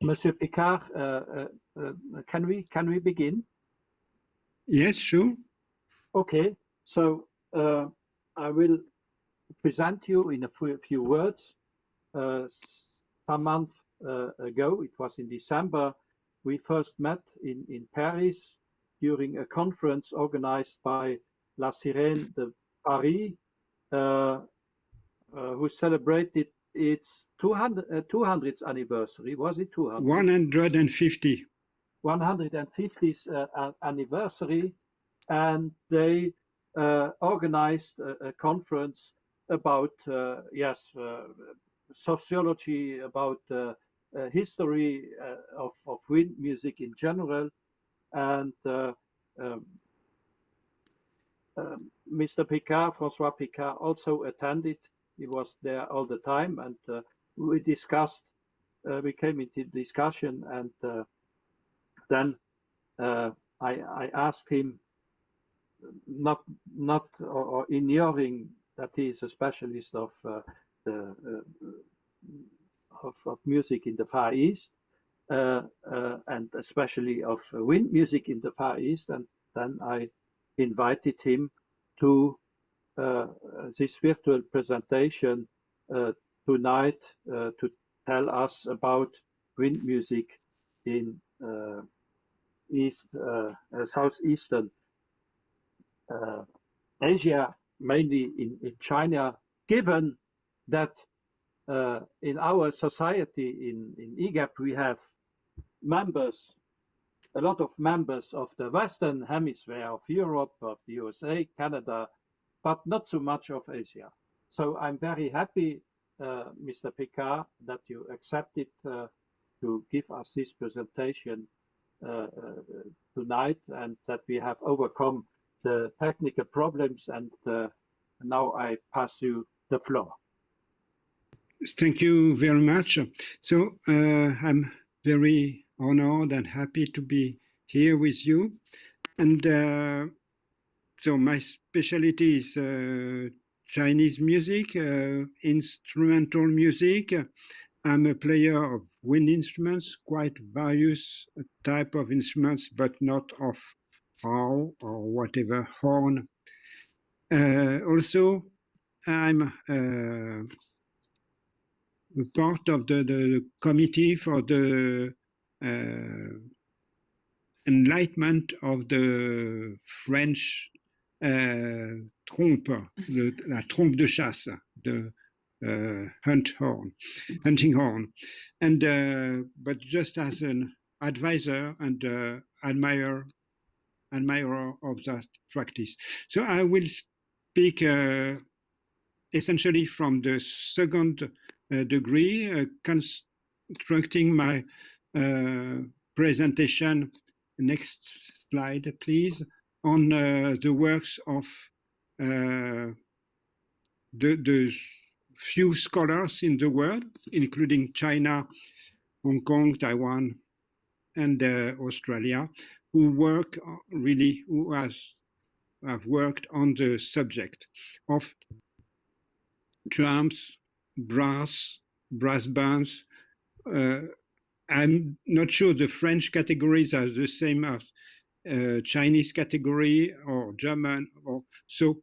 Monsieur Picard, can we begin? Yes, sure. Okay, so I will present you in a few words. Some month ago, it was in December, we first met in Paris during a conference organized by La Sirène de Paris, who celebrated its 200th anniversary. Was it 200? 150. 150th anniversary, and they organized a conference about sociology, about history of wind music in general, and Mr. Picard, François Picard, also attended. He was there all the time, and we discussed. We came into discussion, and then I asked him, not or ignoring that he is a specialist of music in the Far East, and especially of wind music in the Far East, and then I invited him to this virtual presentation tonight to tell us about wind music in southeastern Asia, mainly in China, given that in our society in EGAP we have a lot of members of the Western Hemisphere, of Europe, of the USA, Canada, but not so much of Asia. So I'm very happy, Mr. Picard, that you accepted to give us this presentation tonight, and that we have overcome the technical problems, and now I pass you the floor. Thank you very much. So I'm very honored and happy to be here with you. And so my specialty is Chinese music, instrumental music. I'm a player of wind instruments, quite various type of instruments, but not of how or whatever horn. Also, I'm part of the committee for the enlightenment of the French trompe, la trompe de chasse, the hunting horn, and but just as an advisor and admirer of that practice. So I will speak essentially from the second degree, constructing my presentation. Next slide, please, on the works of the few scholars in the world, including China, Hong Kong, Taiwan, and Australia, who have worked on the subject of drums, brass bands. I'm not sure the French categories are the same as Chinese category or German, or so.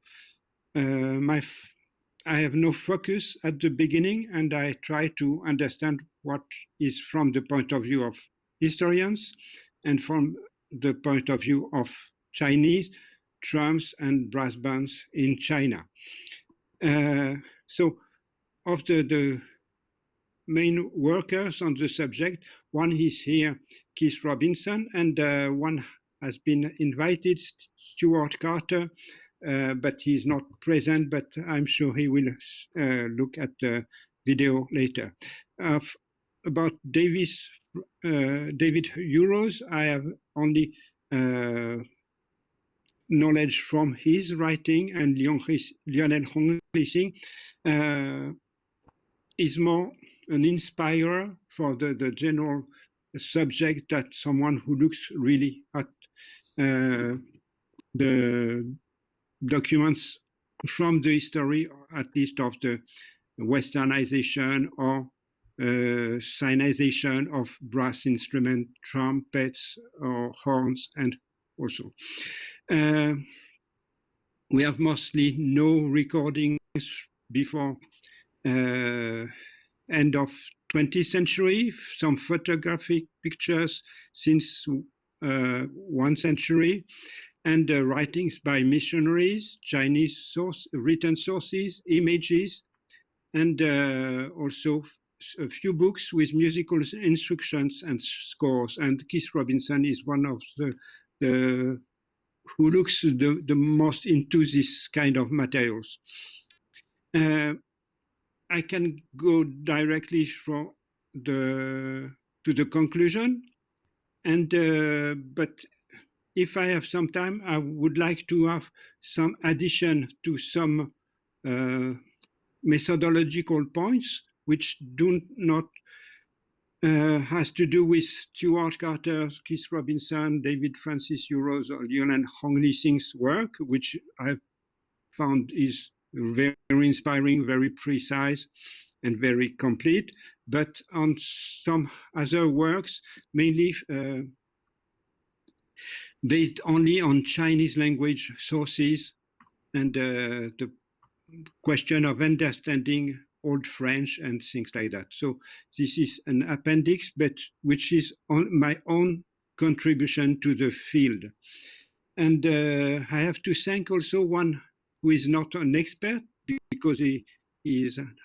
I have no focus at the beginning, and I try to understand what is from the point of view of historians and from the point of view of Chinese drums and brass bands in China. So of the main workers on the subject, one is here, Keith Robinson, and one has been invited, Stuart Carter, but he's not present, but I'm sure he will look at the video later. About David Urrows, I have only knowledge from his writing, and Lionel Hong Lixing is more an inspirer for the general subject, that someone who looks really at the documents from the history, at least of the westernization or cyanization of brass instruments, trumpets or horns, and also. We have mostly no recordings before end of 20th century, some photographic pictures since 1 century, and writings by missionaries, Chinese written sources, images, and also a few books with musical instructions and scores. And Keith Robinson is one of the who looks the most into this kind of materials. I can go directly from to the conclusion, and but if I have some time, I would like to have some addition to some methodological points which do not has to do with Stuart Carter, Keith Robinson, David Francis Urrows, or Lionel Hong Lixing's work, which I've found is very inspiring, very precise, and very complete. But on some other works, mainly based only on Chinese language sources and the question of understanding Old French and things like that. So this is an appendix, but which is on my own contribution to the field. And I have to thank also one who is not an expert, because he is an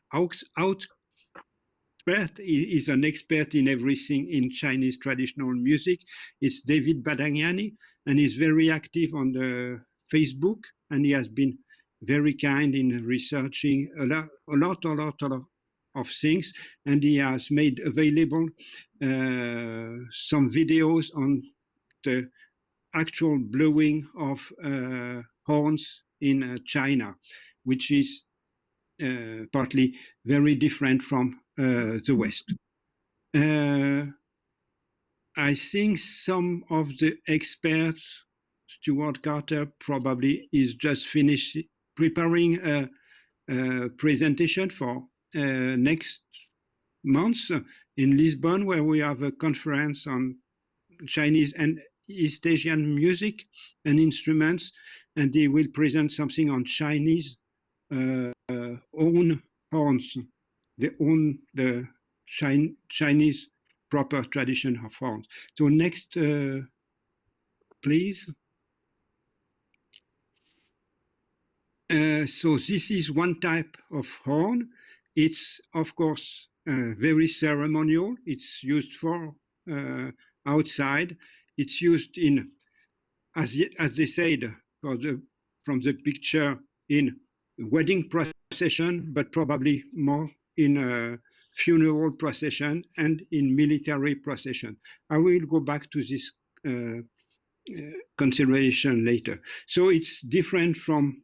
he is an expert in everything in Chinese traditional music. It's David Badagnani, and he's very active on the Facebook, and he has been very kind in researching a lot of things, and he has made available some videos on the actual blowing of horns in China, which is partly very different from the West. I think some of the experts, Stuart Carter probably is just finished preparing a presentation for next month in Lisbon, where we have a conference on Chinese and East Asian music and instruments, and they will present something on Chinese own horns, the Chinese proper tradition of horns. So next, please. So this is one type of horn. It's of course very ceremonial. It's used for outside. It's used in, as they said, from the picture, in wedding procession, but probably more in a funeral procession and in military procession. I will go back to this consideration later. So it's different from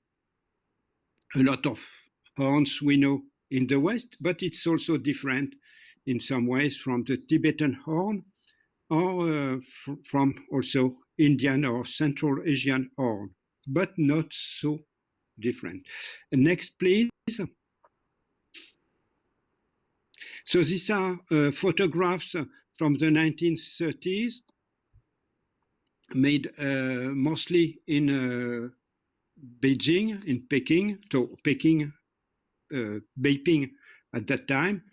a lot of horns we know in the West, but it's also different in some ways from the Tibetan horn, or from also Indian or Central Asian horn, but not so different. Next, please. So these are photographs from the 1930s, made mostly in Beijing, in Peking, so Peking, Beiping at that time.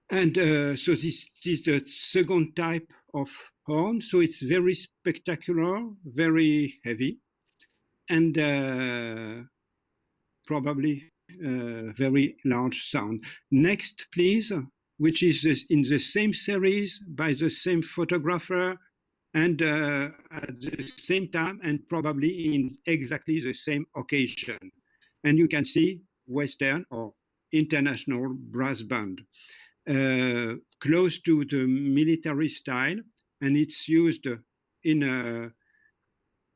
And so this is the second type of horn. So it's very spectacular, very heavy, and probably very large sound. Next, please, which is in the same series by the same photographer, and at the same time, and probably in exactly the same occasion. And you can see Western or international brass band, close to the military style, and it's used in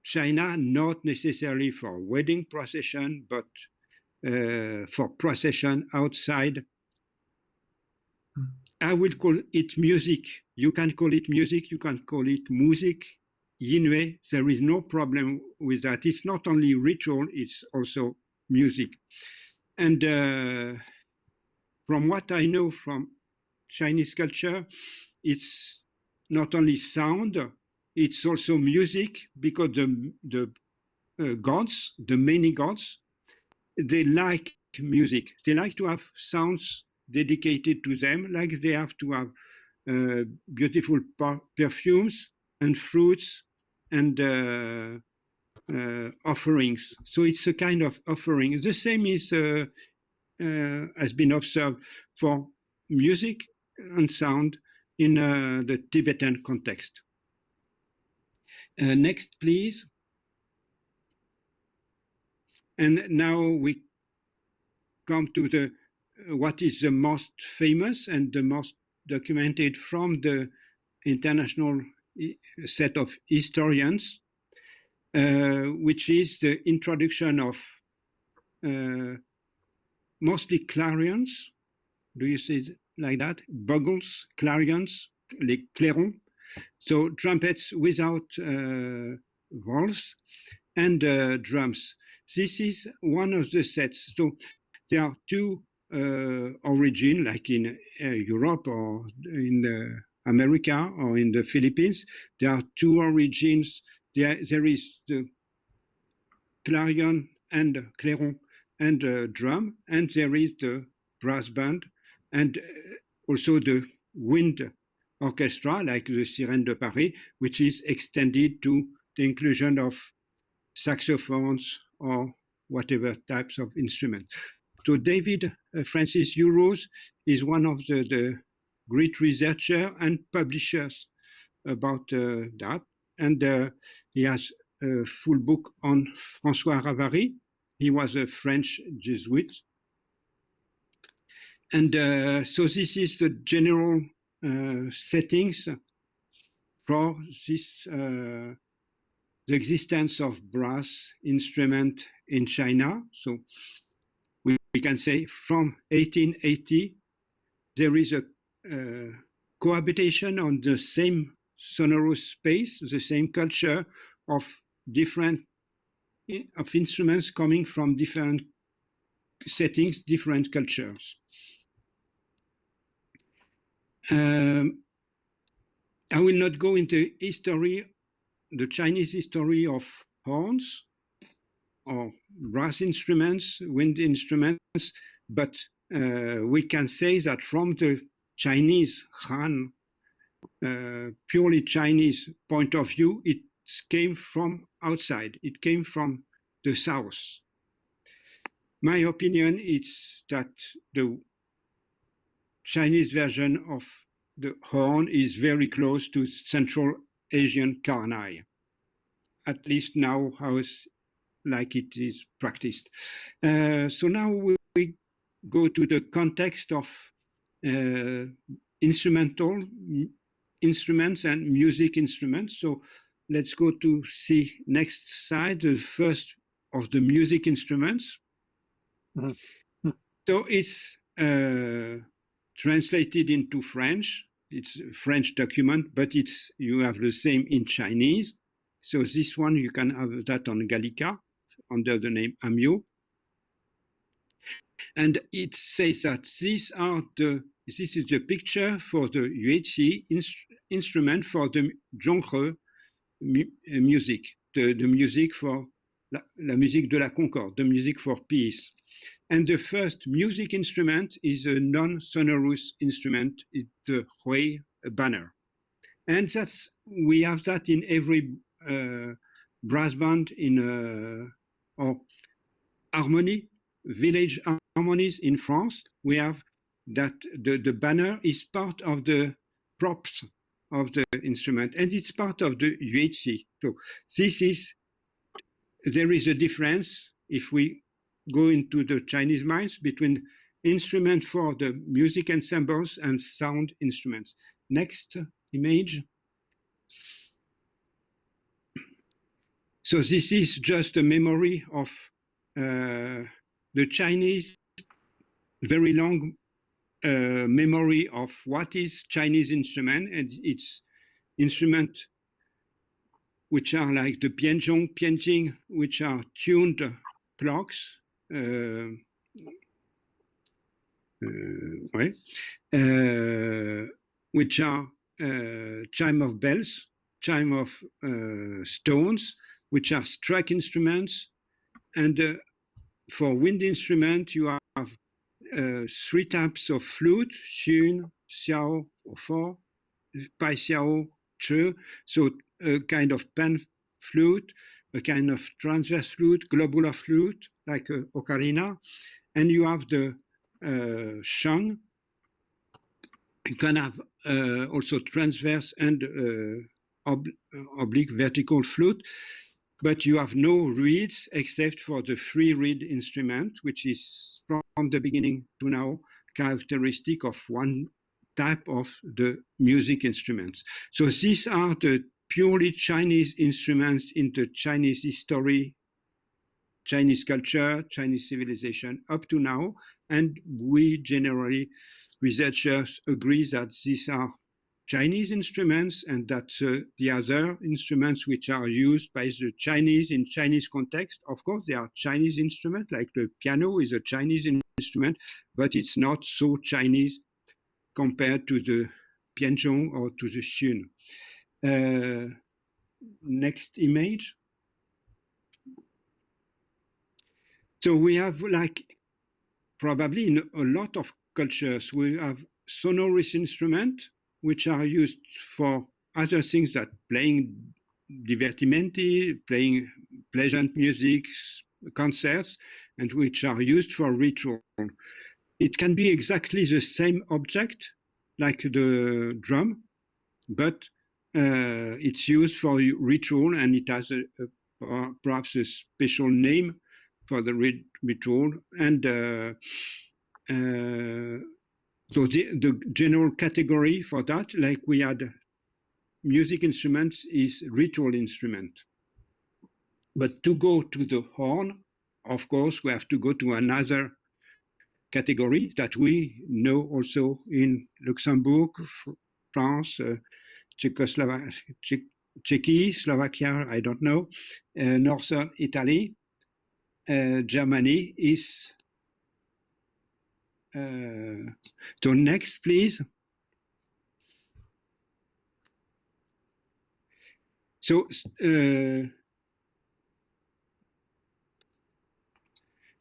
China, not necessarily for wedding procession, but for procession outside. I will call it music. You can call it music, you can call it music, Yinwei. There is no problem with that. It's not only ritual, it's also music. And from what I know from Chinese culture, it's not only sound, it's also music, because the gods, the many gods, they like music. They like to have sounds dedicated to them, like they have to have beautiful perfumes and fruits and offerings. So it's a kind of offering. The same is has been observed for music and sound in the Tibetan context. Next, please. And now we come to the what is the most famous and the most documented from the international set of historians, which is the introduction of mostly clarions. Do you say it like that? Bugles, clarions, les clairons. So trumpets without valves and drums. This is one of the sets. So there are two origin, like in Europe or in America or in the Philippines. There are two origins. There is the clarion and clairon and drum, and there is the brass band and also the wind orchestra, like the Sirène de Paris, which is extended to the inclusion of saxophones or whatever types of instruments. So David Francis Urrows is one of the great researchers and publishers about that. And he has a full book on François Ravary. He was a French Jesuit. And so this is the general settings for this the existence of brass instrument in China. So we can say from 1880, there is a cohabitation on the same sonorous space, the same culture of different of instruments coming from different settings, different cultures. I will not go into history, the Chinese history of horns or brass instruments, wind instruments, but we can say that from the Chinese Han, purely Chinese point of view, it came from outside. It came from the south. My opinion is that the Chinese version of the horn is very close to Central Asian karnai, at least now how it's like it is practiced. So now we go to the context of instrumental instruments and music instruments. So let's go to see next slide, the first of the music instruments. Mm-hmm. So it's translated into French. It's a French document, but it's you have the same in Chinese. So this one, you can have that on Gallica under the name Amyo. And it says that this is the picture for the yueqi instrument for the zhonghe music, the music for la musique de la concorde, the music for peace. And the first music instrument is a non-sonorous instrument, it's the hui banner. And we have that in every brass band or harmony, village harmonies in France. We have that the banner is part of the props of the instrument, and it's part of the yueqi. So there is a difference if we go into the Chinese minds between instrument for the music ensembles and sound instruments. Next image. So this is just a memory of the Chinese, very long memory of what is Chinese instrument, and it's instrument which are like the pianzhong, pianjing, which are tuned clocks. right? Which are chime of bells, chime of stones, which are struck instruments. And for wind instrument, you have three types of flute: xun, xiao, or four, pai xiao, che. So a kind of pan flute, a kind of transverse flute, globular flute, like ocarina. And you have the shang. You can have also transverse and oblique vertical flute, but you have no reeds except for the free reed instrument, which is from the beginning to now characteristic of one type of the music instruments. So these are the purely Chinese instruments in the Chinese history, Chinese culture, Chinese civilization up to now. And we generally, researchers agree that these are Chinese instruments, and that the other instruments which are used by the Chinese in Chinese context, of course, they are Chinese instruments, like the piano is a Chinese instrument, but it's not so Chinese compared to the pianzhong or to the xun. Next image. So we have, like, probably in a lot of cultures, we have sonorous instruments which are used for other things than playing divertimenti, playing pleasant music, concerts, and which are used for ritual. It can be exactly the same object, like the drum, but it's used for ritual, and it has perhaps a special name for the ritual. And so the general category for that, like we had music instruments, is ritual instrument. But to go to the horn, of course, we have to go to another category that we know also in Luxembourg, France, Czechia, Slovakia, I don't know, northern Italy, Germany is. So next, please. So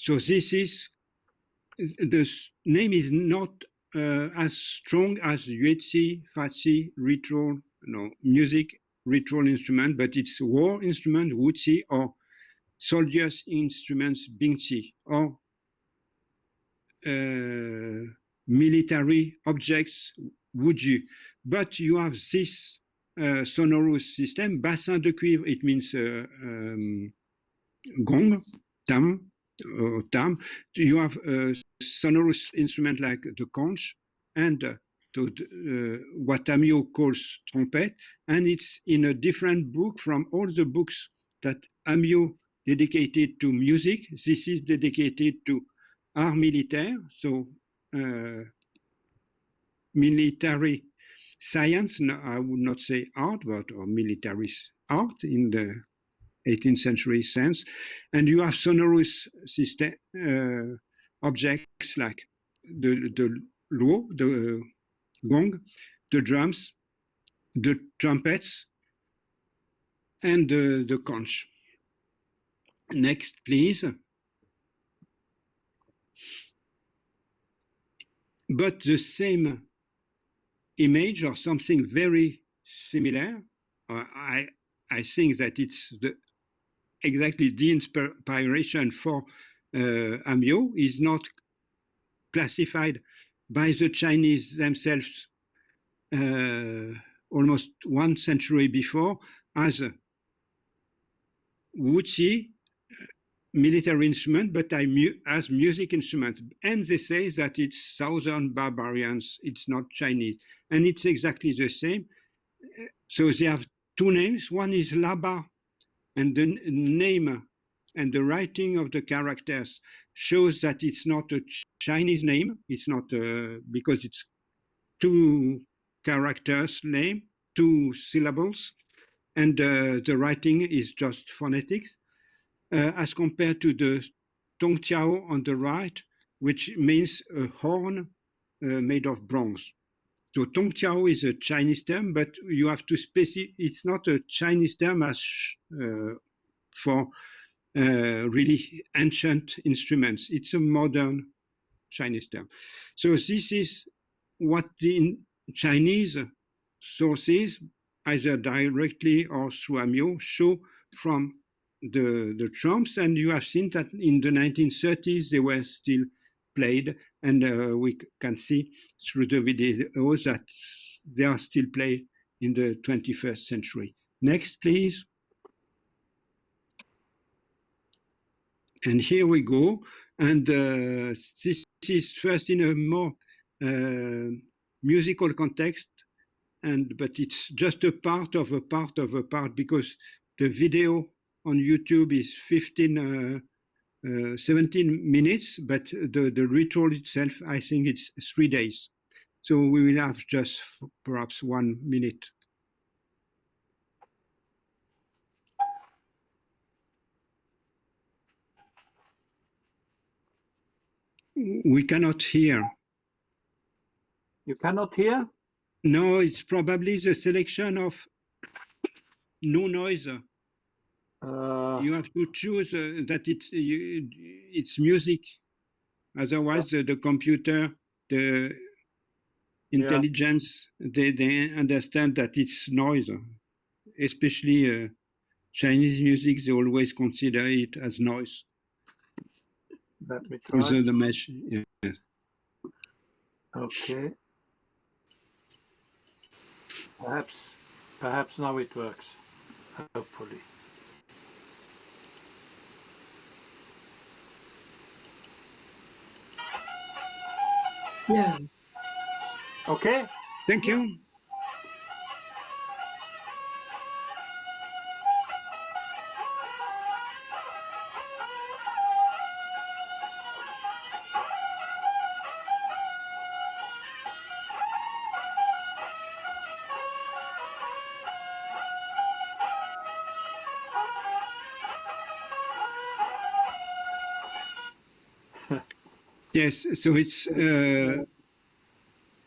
this is, the name is not as strong as Yuetsi, Fatsi, ritual, no, music, ritual instrument, but it's war instrument, Wutsi, or soldiers' instruments, Bingchi, or military objects, Wuju. But you have this sonorous system, bassin de cuivre, it means gong, tam, tam. You have a sonorous instrument like the conch, and what Amio calls trumpet, and it's in a different book from all the books that Amio dedicated to music. This is dedicated to art militaire, so military science. No, I would not say art, but or military art in the 18th century sense. And you have sonorous system objects like the luo, the gong, the drums, the trumpets, and the conch. Next, please. But the same image or something very similar, I think that it's exactly the inspiration for Amio, is not classified by the Chinese themselves almost 1 century before as a Wuxi military instrument, but as music instrument. And they say that it's Southern barbarians, it's not Chinese. And it's exactly the same. So they have two names. One is Laba, and the name and the writing of the characters shows that it's not a Chinese name. It's not because it's two characters name, two syllables, and the writing is just phonetics, as compared to the Tongqiao on the right, which means a horn made of bronze. So Tongqiao is a Chinese term, but you have to specify. It's not a Chinese term as for really ancient instruments. It's a modern Chinese term. So this is what the Chinese sources, either directly or through Amyo, show from the trumps. And you have seen that in the 1930s, they were still played. And we can see through the videos that they are still played in the 21st century. Next, please. And here we go. And this is first in a more musical context, but it's just a part of a part of a part, because the video on YouTube is 17 minutes, but the ritual itself, I think it's 3 days. So we will have just perhaps 1 minute. We cannot hear. You cannot hear? No, it's probably the selection of no noise. You have to choose that it's music. Otherwise, the computer, the intelligence, they understand that it's noise. Especially Chinese music, they always consider it as noise. Let me try. The mesh. Yeah. Okay. Perhaps now it works. Hopefully. Yeah. Okay. Thank you. Yes, so it's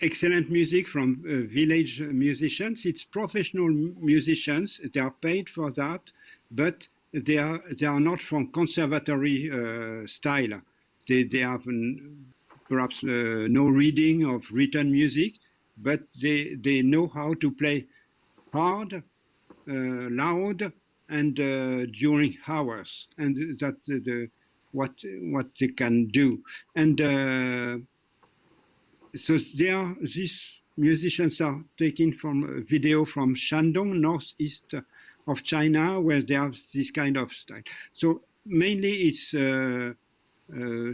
excellent music from village musicians. It's professional musicians. They are paid for that, but they are not from conservatory style. They have perhaps no reading of written music, but they know how to play hard, loud, and during hours, and that's what they can do. And so these musicians are taken from a video from Shandong, northeast of China, where they have this kind of style. So mainly it's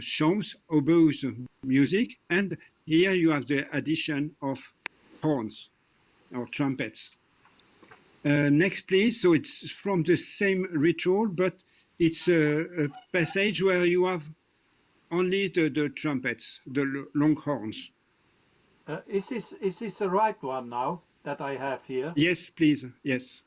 shawms, oboes music, and here you have the addition of horns or trumpets. Next, please. So it's from the same ritual, but it's a passage where you have only the trumpets, the long horns. Is this the right one now that I have here? Yes, please. Yes.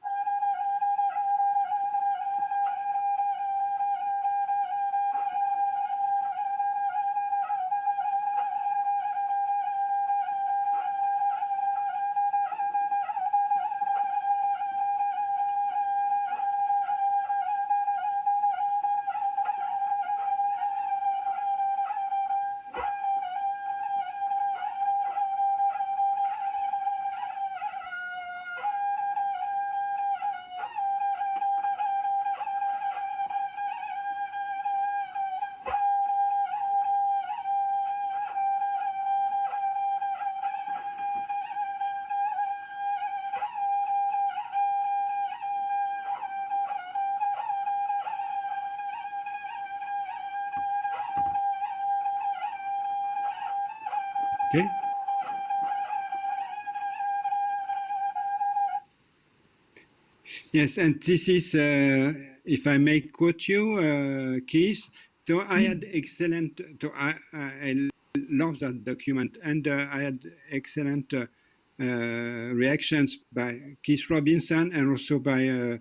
Okay. Yes, and this is, if I may quote you, Keith. So I had excellent. So I love that document, and I had excellent reactions by Keith Robinson and also by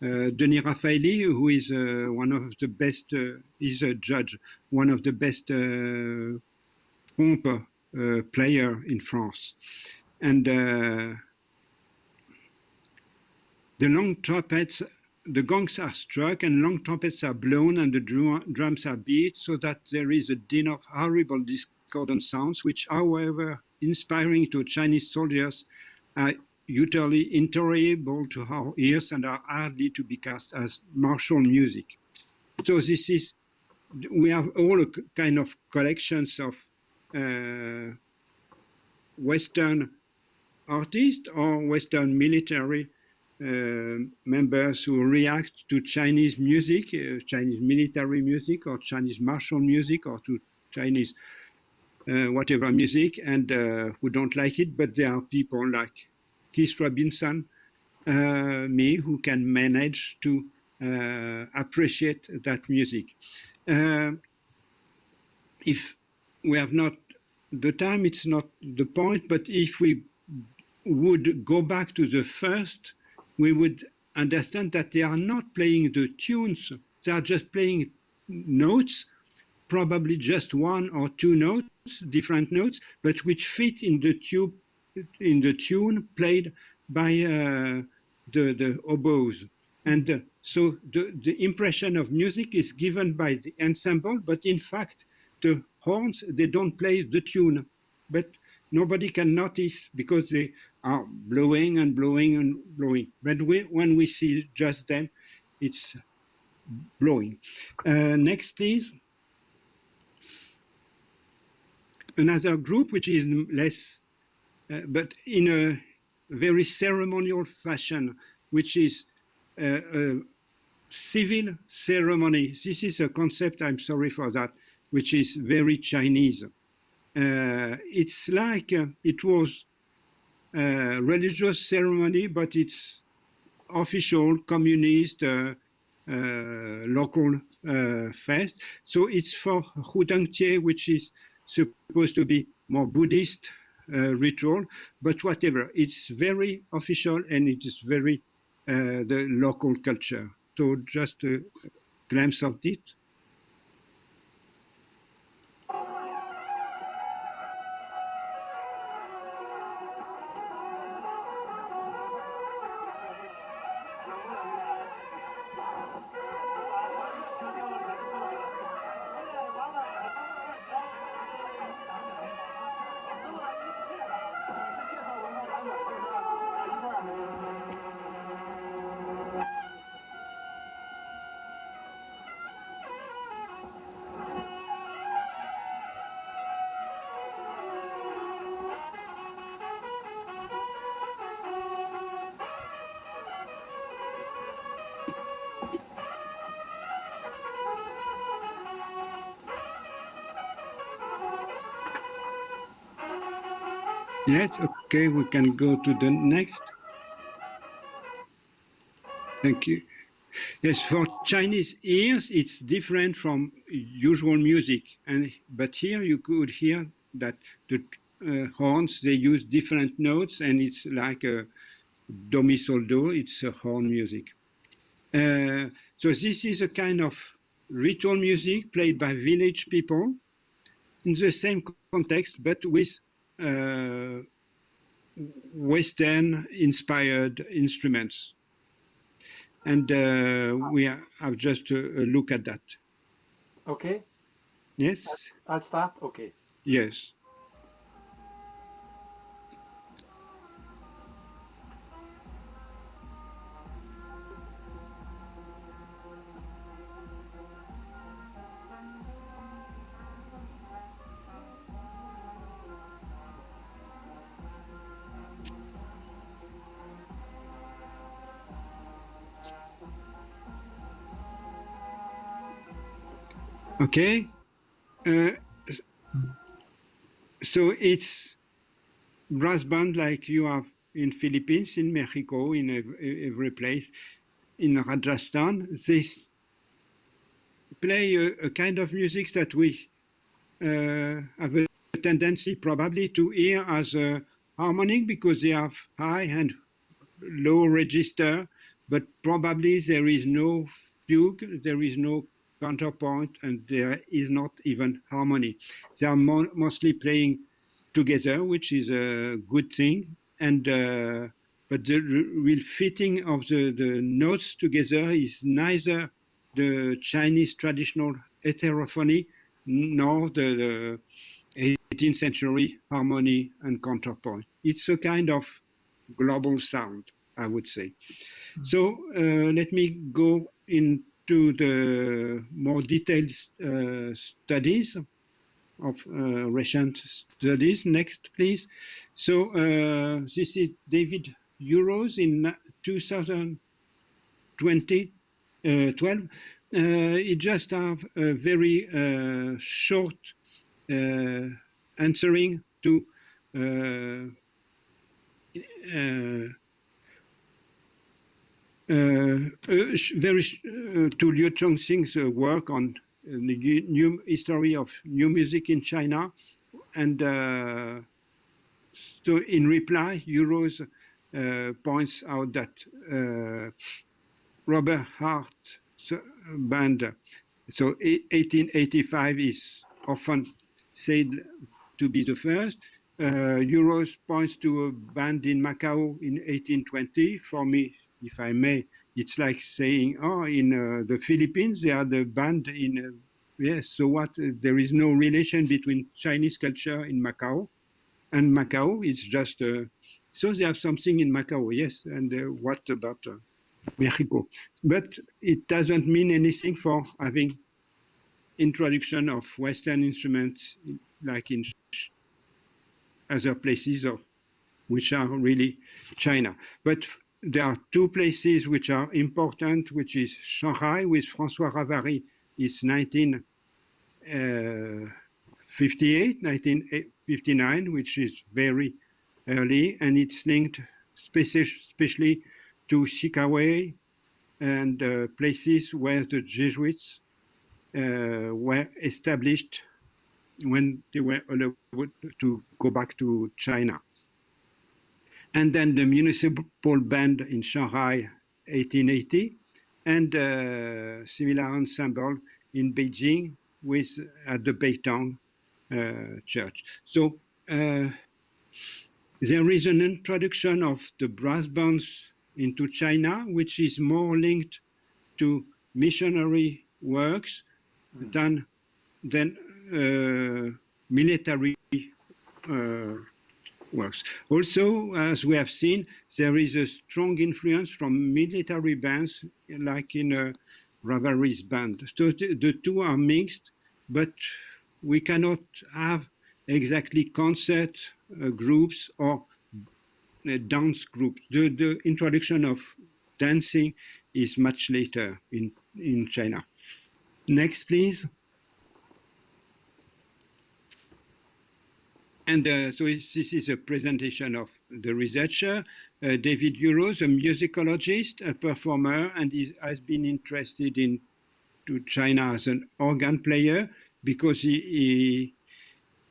Denis Raffaelli, who is one of the best. He's a judge, one of the best pomp player in France. And the long trumpets, the gongs are struck and long trumpets are blown and the drums are beat, so that there is a din of horrible discordant sounds, which, however inspiring to Chinese soldiers, are utterly intolerable to our ears and are hardly to be cast as martial music. So this is, we have all a kind of collections of Western artists or Western military members who react to Chinese music, Chinese military music, or Chinese martial music, or to Chinese whatever music, and who don't like it. But there are people like Keith Robinson, me, who can manage to appreciate that music. If we have not the time, it's not the point, but if we would go back to the first, we would understand that they are not playing the tunes, they are just playing notes, probably just one or two notes, different notes, but which fit in the tune played by the oboes. And so the impression of music is given by the ensemble, but in fact, the horns, they don't play the tune, but nobody can notice because they are blowing and blowing and blowing. But when we see just them, it's blowing. Next, please. Another group, which is less, but in a very ceremonial fashion, which is a civil ceremony. This is a concept, I'm sorry for that, which is very Chinese. It's like it was a religious ceremony, but it's official, communist, local fest. So it's for Hudangtie, which is supposed to be more Buddhist ritual, but whatever. It's very official and it is very the local culture. So just a glimpse of it. Yes, okay, we can go to the next. Thank you. Yes, for Chinese ears, it's different from usual music. But here you could hear that the horns, they use different notes, and it's like a do, mi, sol, do, it's a horn music. So this is a kind of ritual music played by village people in the same context, but with Western-inspired instruments. And we have just a look at that. Okay. Yes? I'll start. Okay. Yes. Okay. So it's brass band like you have in Philippines, in Mexico, in every place, in Rajasthan. They play a kind of music that we have a tendency probably to hear as a harmonic because they have high and low register, but probably there is no fugue, there is no counterpoint, and there is not even harmony. They are mostly playing together, which is a good thing. And but the real fitting of the notes together is neither the Chinese traditional heterophony nor the 18th century harmony and counterpoint. It's a kind of global sound, I would say. So let me go into the more detailed studies of recent studies. Next, please. So this is David Urrows in 2012. It just have a very short answering to very to Liu Chongxing's work on the new history of new music in China, and so in reply, Urrows points out that Robert Hart's band, so 1885 is often said to be the first. Urrows points to a band in Macau in 1820. For me, if I may, it's like saying, oh, in the Philippines, they are the band in, yes, so what? There is no relation between Chinese culture in Macau and Macau. It's just, so they have something in Macau, yes, and what about Mexico? But it doesn't mean anything for having introduction of Western instruments like in other places of which are really China. But there are two places which are important, which is Shanghai with François Ravary is 1958, 1959, which is very early, and it's linked especially to Sikaway and places where the Jesuits were established when they were allowed to go back to China. And then the municipal band in Shanghai, 1880, and similar ensemble in Beijing with at the Beitang church. So there is an introduction of the brass bands into China, which is more linked to missionary works than military works. Also, as we have seen, there is a strong influence from military bands, like in Ravary's band. So the two are mixed, but we cannot have exactly concert groups or dance groups. The introduction of dancing is much later in China. Next, please. And so this is a presentation of the researcher, David Urrows, a musicologist, a performer, and he has been interested in to China as an organ player because he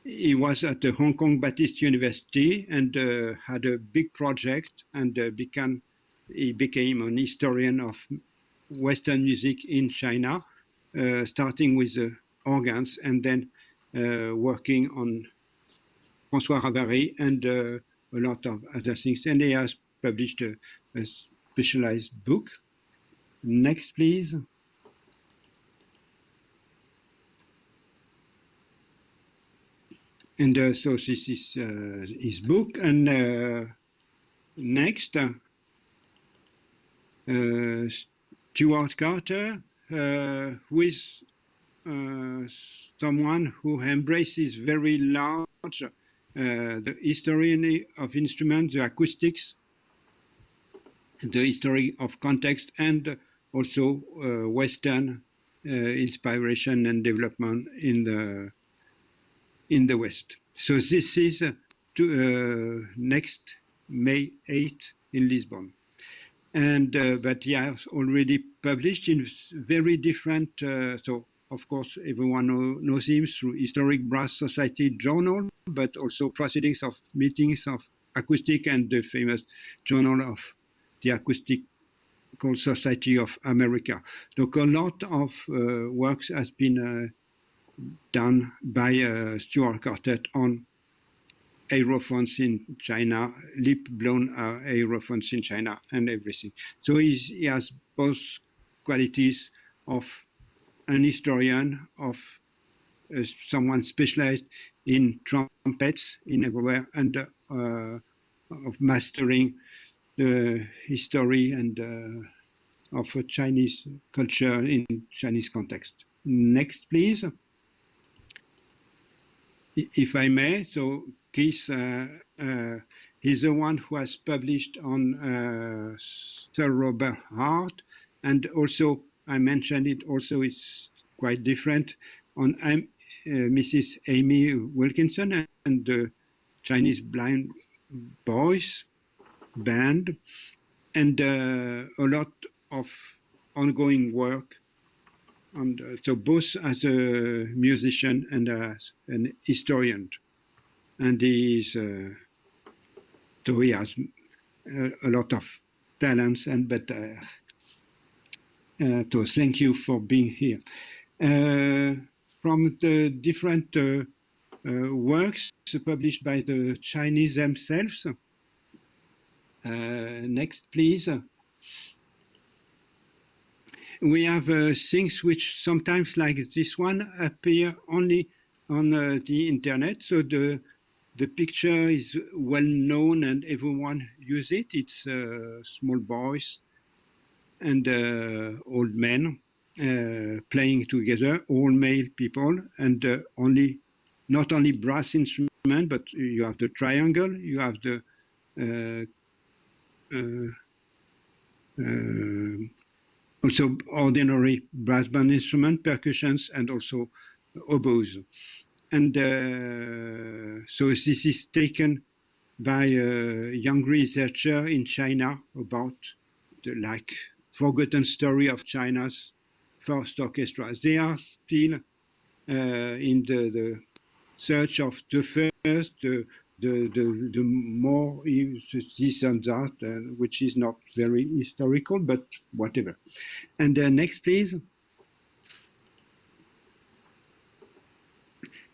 was at the Hong Kong Baptist University and had a big project, and he became an historian of Western music in China, starting with the organs and then working on François Ravary and a lot of other things. And he has published a specialized book. Next, please. And so this is his book. And next, Stuart Carter, who is someone who embraces very large the history of instruments, the acoustics, the history of context, and also Western inspiration and development in the West. So this is next May 8 in Lisbon. And but he has already published in very different, so of course everyone knows him through Historic Brass Society Journal, but also Proceedings of Meetings of Acoustic and the famous Journal of the Acoustical Society of America. So a lot of works has been done by Stuart Carter on aerophones in China, lip-blown aerophones in China, and everything. So he has both qualities of an historian, of someone specialized in trumpets in everywhere, and of mastering the history and of a Chinese culture in Chinese context. Next, please. If I may, so Keith he's the one who has published on Sir Robert Hart, and also I mentioned it also is quite different on Mrs. Amy Wilkinson and the Chinese Blind Boys Band, and a lot of ongoing work. And so both as a musician and as an historian. And he's so he has a lot of talents. And but so thank you for being here. From the different works published by the Chinese themselves. Next, please. We have things which sometimes, like this one, appear only on the internet. So the picture is well known and everyone uses it. It's small boys and old men playing together, all male people, and not only brass instrument, but you have the triangle, you have the also ordinary brass band instrument, percussions, and also oboes. And so this is taken by a young researcher in China about the forgotten story of China's first orchestra. They are still in the search of the first, the more this and that, which is not very historical, but whatever. And next, please.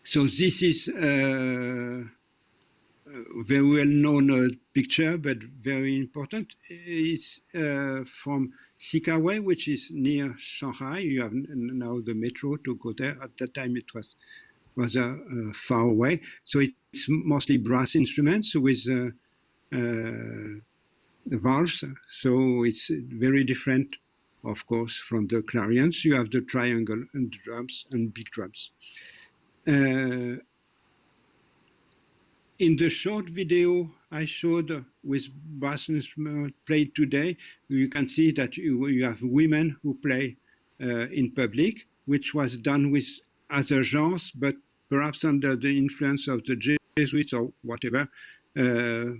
So this is a very well-known picture, but very important. It's from Sikaway, which is near Shanghai. You have now the metro to go there. At that time, it was far away. So it's mostly brass instruments with valves. So it's very different, of course, from the clarions. You have the triangle and drums and big drums. In the short video I showed with brass instrument played today, you can see that you have women who play in public, which was done with other genres, but perhaps under the influence of the Jesuits or whatever.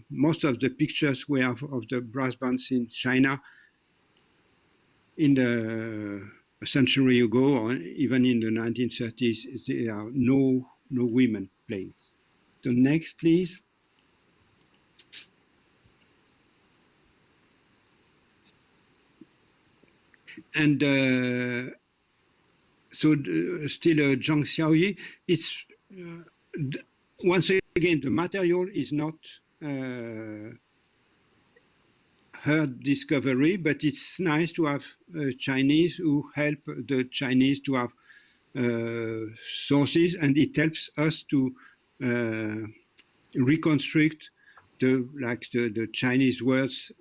Most of the pictures we have of the brass bands in China in a century ago, or even in the 1930s, there are no women playing. So next, please. And so still Zhang Xiaoyi, it's once again, the material is not her discovery, but it's nice to have Chinese who help the Chinese to have sources, and it helps us to reconstruct the Chinese words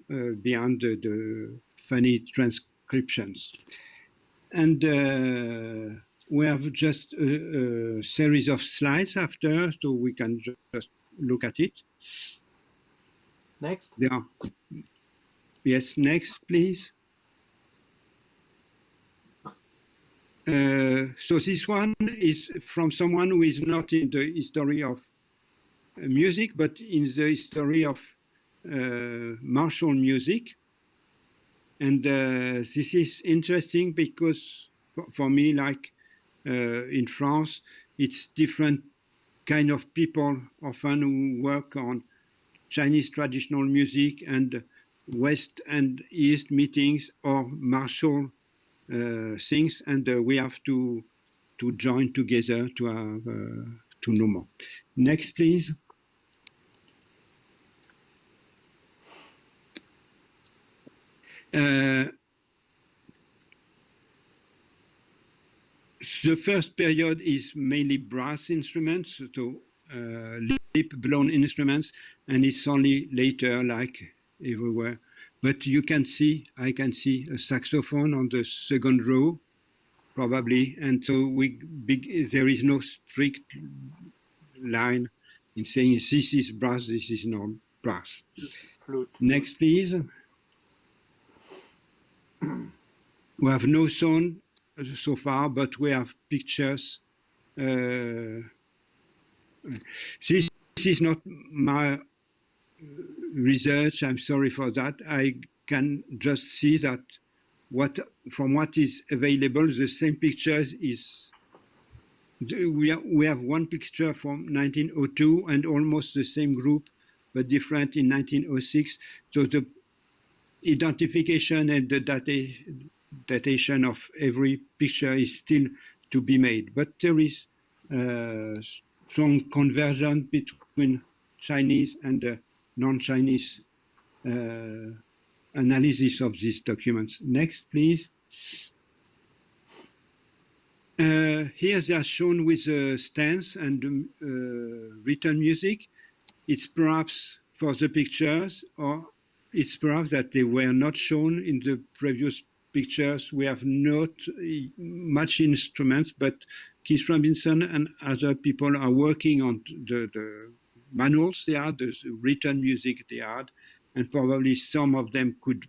beyond the funny transcriptions. And we have just a series of slides after, so we can just look at it. Next. Yeah. Yes, next, please. So this one is from someone who is not in the history of music, but in the history of martial music. And this is interesting because for me, like in France, it's different kind of people often who work on Chinese traditional music and West and East meetings or martial things, and we have to join together to have to know more. Next, please. The first period is mainly brass instruments, so lip-blown instruments, and it's only later, like everywhere. But you can see, I can see a saxophone on the second row, probably, and so there is no strict line in saying this is brass, this is not brass. Flute. Next, please. We have no sound so far, but we have pictures. This is not my research. I'm sorry for that. I can just see that from what is available, the same pictures is. We have one picture from 1902 and almost the same group, but different in 1906. So the identification and the datation of every picture is still to be made. But there is strong convergence between Chinese and non-Chinese analysis of these documents. Next, please. Here they are shown with stands and written music. It's perhaps for the pictures, or it's perhaps that they were not shown in the previous pictures. We have not much instruments, but Keith Robinson and other people are working on the manuals they had, the written music they had, and probably some of them could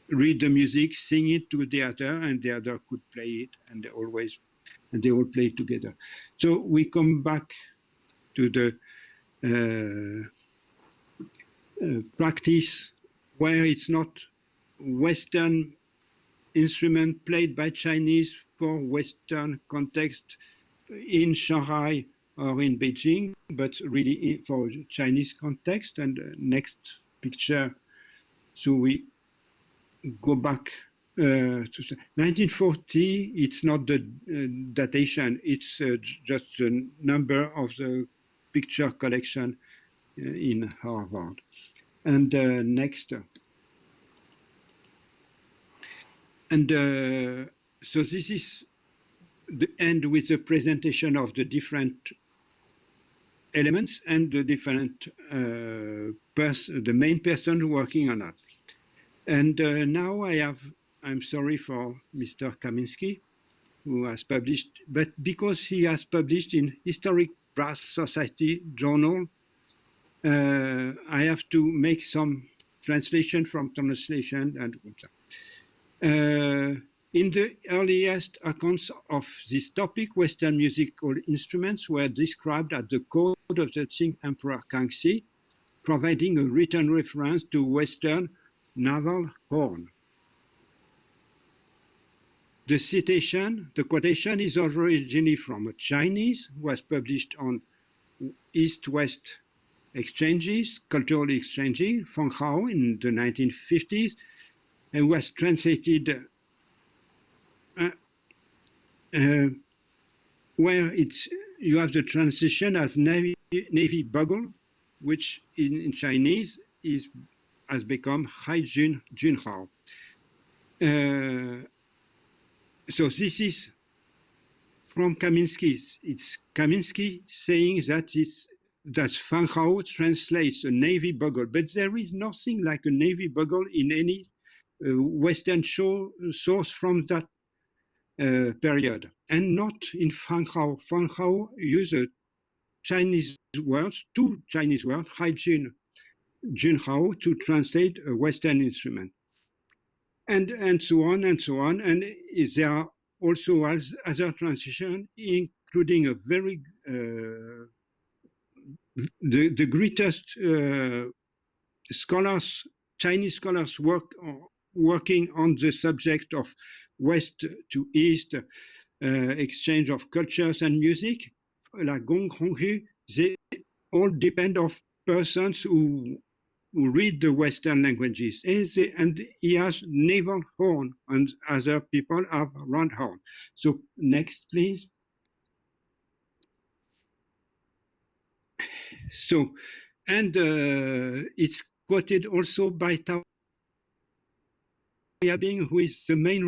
read the music, sing it to the other, and the other could play it, and they all play together. So we come back to the practice where it's not Western instrument played by Chinese for Western context in Shanghai or in Beijing, but really for Chinese context. And next picture, so we go back to 1940. It's not the datation, it's just the number of the picture collection in Harvard. And next. And so this is the end with the presentation of the different elements and the different the main person working on that. And now I'm sorry for Mr. Kaminsky, who has published, but because he has published in Historic Brass Society Journal, I have to make some translation from translation. And in the earliest accounts of this topic, Western musical instruments were described as the code of the Qing Emperor Kangxi, providing a written reference to Western naval horn. The citation, the quotation is originally from a Chinese, was published on East-West exchanges, cultural exchanges, Fanghao in the 1950s, and was translated where you have the translation as Navy Bugle, which in Chinese has become Hai Junhao. So this is from Kaminsky. It's Kaminsky saying that Fanghao translates a Navy Bugle, but there is nothing like a Navy Bugle in any Western source from that period, and not in Fanghao. Fanghao uses Chinese words, two Chinese words, Hai Junhao, to translate a Western instrument. And so on and so on. And there are also other translations, including a very the greatest scholars, Chinese scholars working on the subject of West to East exchange of cultures and music, like Gong Honghu, they all depend on persons who read the Western languages. And he has naval horn, and other people have round horn. So next, please. So, and it's quoted also by Tao Yabing, who is the main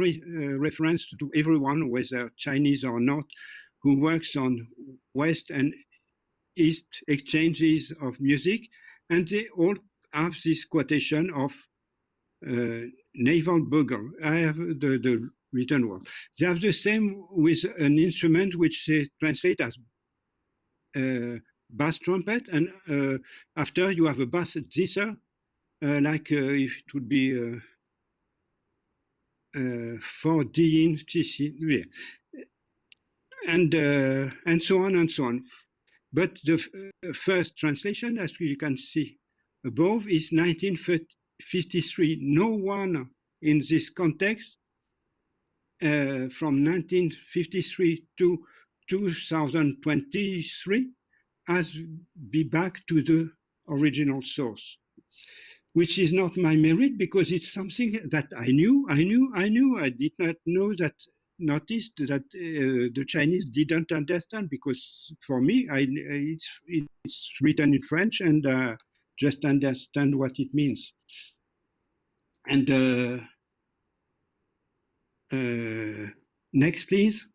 reference to everyone, whether Chinese or not, who works on West and East exchanges of music, and they all have this quotation of naval bugle. I have the written word. They have the same with an instrument which they translate as bass trumpet, and after you have a bass zither, like if it would be 4D in TC, and so on and so on. But the first translation, as you can see above, is 1953. No one in this context from 1953 to 2023 has be back to the original source, which is not my merit because it's something that I knew. I did not know that, noticed that the Chinese didn't understand, because for me, it's written in French and just understand what it means. And next, please.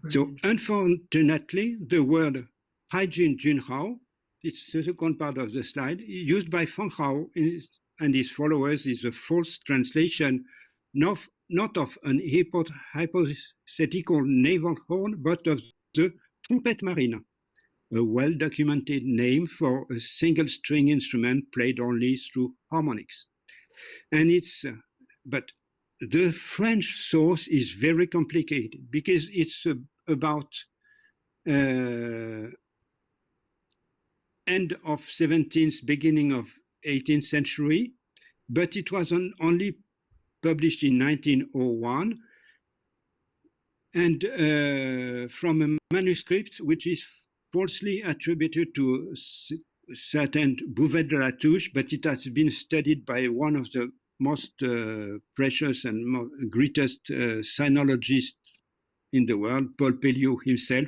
So unfortunately, the word Haijin Junhao, it's the second part of the slide, used by Feng Hao and his followers, is a false translation, not of an hypothetical naval horn, but of the trumpet marine, a well-documented name for a single string instrument played only through harmonics. And but the French source is very complicated because it's about end of 17th, beginning of 18th century, but it was only published in 1901, and from a manuscript which is falsely attributed to certain Bouvet de la Touche, but it has been studied by one of the most precious and greatest sinologists in the world, Paul Pelliot himself,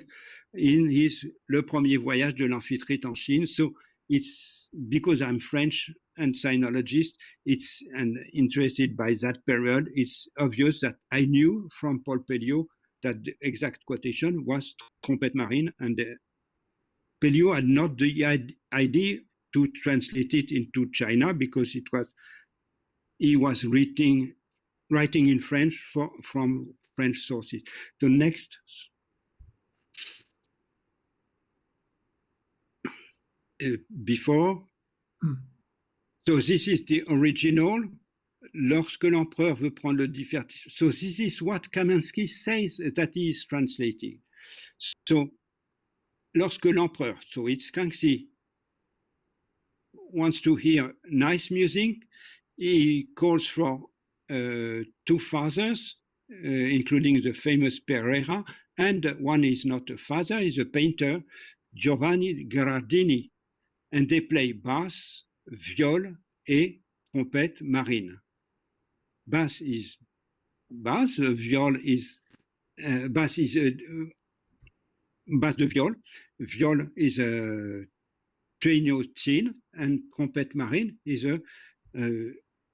in his Le Premier Voyage de l'Amphitrite en Chine. So it's because I'm French and sinologist, and interested by that period, it's obvious that I knew from Paul Pelliot that the exact quotation was trompette marine, and Pelliot had not the idea to translate it into China because he was writing in French from French sources. The next. Before. So this is the original. Lorsque l'empereur veut prendre le divertissement. So this is what Kamensky says that he is translating. So, lorsque l'empereur, so it's Kangxi, wants to hear nice music, he calls for two fathers, including the famous Pereira, and one is not a father, he's a painter, Giovanni Gherardini, and they play bass, viol, et trompette marine. Bass is bass, viol is bass is bass de viol. Viol is a traîneau tin, and trompette marine is a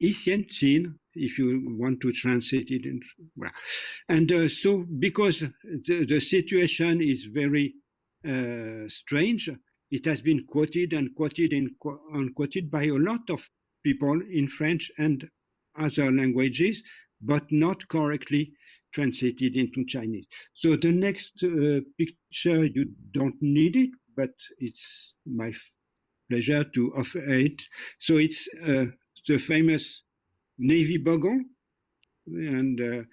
Isian tin, if you want to translate it. And so, because the situation is very strange, it has been quoted and quoted and unquoted by a lot of people in French and other languages, but not correctly translated into Chinese. So the next picture, you don't need it, but it's my pleasure to offer it. So it's the famous Navy bugle, and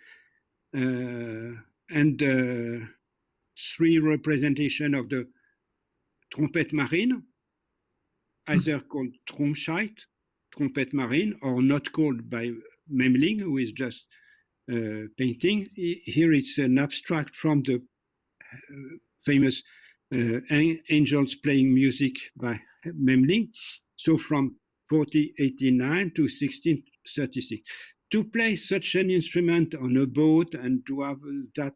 three representation of the trompette marine, either called Tromscheit, trompette marine, or not called by Memling, who is just painting. Here it's an abstract from the famous Angels Playing Music by Memling. So from 1489 to 1636. To play such an instrument on a boat and to have that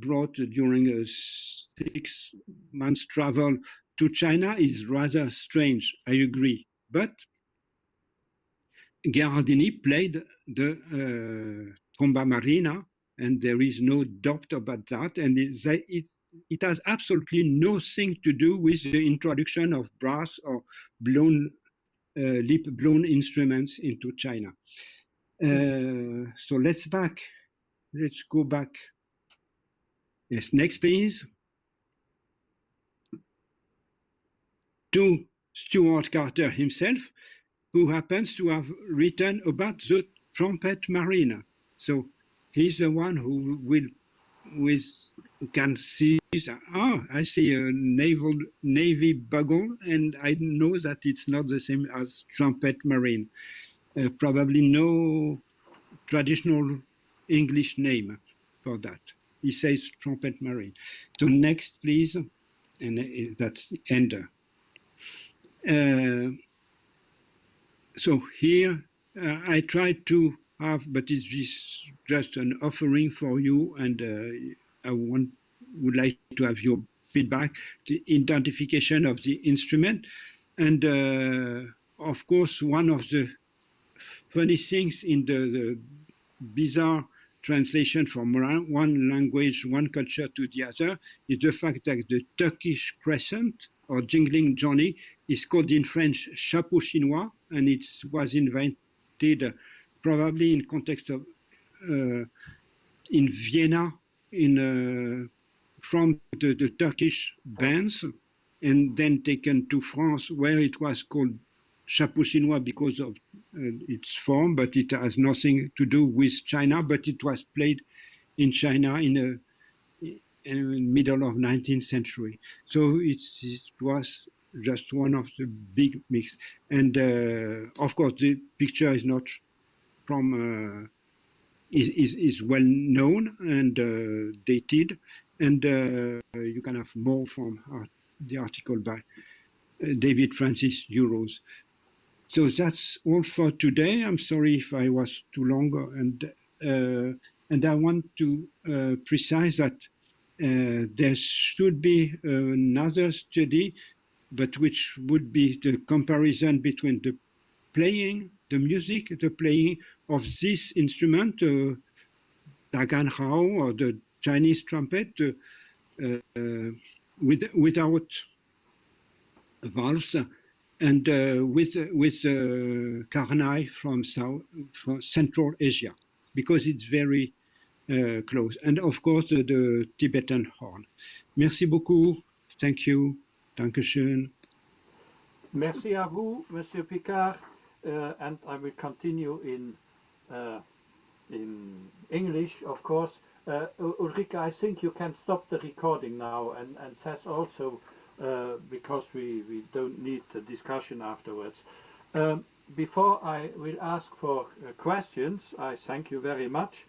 brought during a 6 months travel to China is rather strange, I agree. But Gherardini played the tromba marina, and there is no doubt about that. And it has absolutely nothing to do with the introduction of brass or lip-blown instruments into China. So let's go back. Yes, next please. To Stuart Carter himself, who happens to have written about the trumpet marine. So he's the one who can see, I see a navy bugle, and I know that it's not the same as trumpet marine. Probably no traditional English name for that. He says trumpet marine. So next, please, and that's the end. So here I tried to have, but it's just an offering for you, and I would like to have your feedback, the identification of the instrument, and of course one of the funny things in the bizarre translation from one language, one culture to the other, is the fact that the Turkish crescent or jingling Johnny is called in French chapeau chinois, and it was invented probably in context of in Vienna from the Turkish bands, and then taken to France, where it was called chapeau chinois because of its form, but it has nothing to do with China, but it was played in China in the middle of 19th century. So it was just one of the big mix. And of course, the picture is not from, is well known and dated, and you can have more from the article by David Francis Urrows. So that's all for today. I'm sorry if I was too long, and I want to precise that there should be another study, but which would be the comparison between the playing, the music, the playing of this instrument, Dagan Hao or the Chinese trumpet, without valves, and with Karnai from Central Asia, because it's very close. And of course, the Tibetan horn. Merci beaucoup. Thank you. Dankeschön. Merci à vous, Monsieur Picard, and I will continue in English, of course. Ulrika, I think you can stop the recording now, and says also, because we don't need the discussion afterwards. Before I will ask for questions, I thank you very much.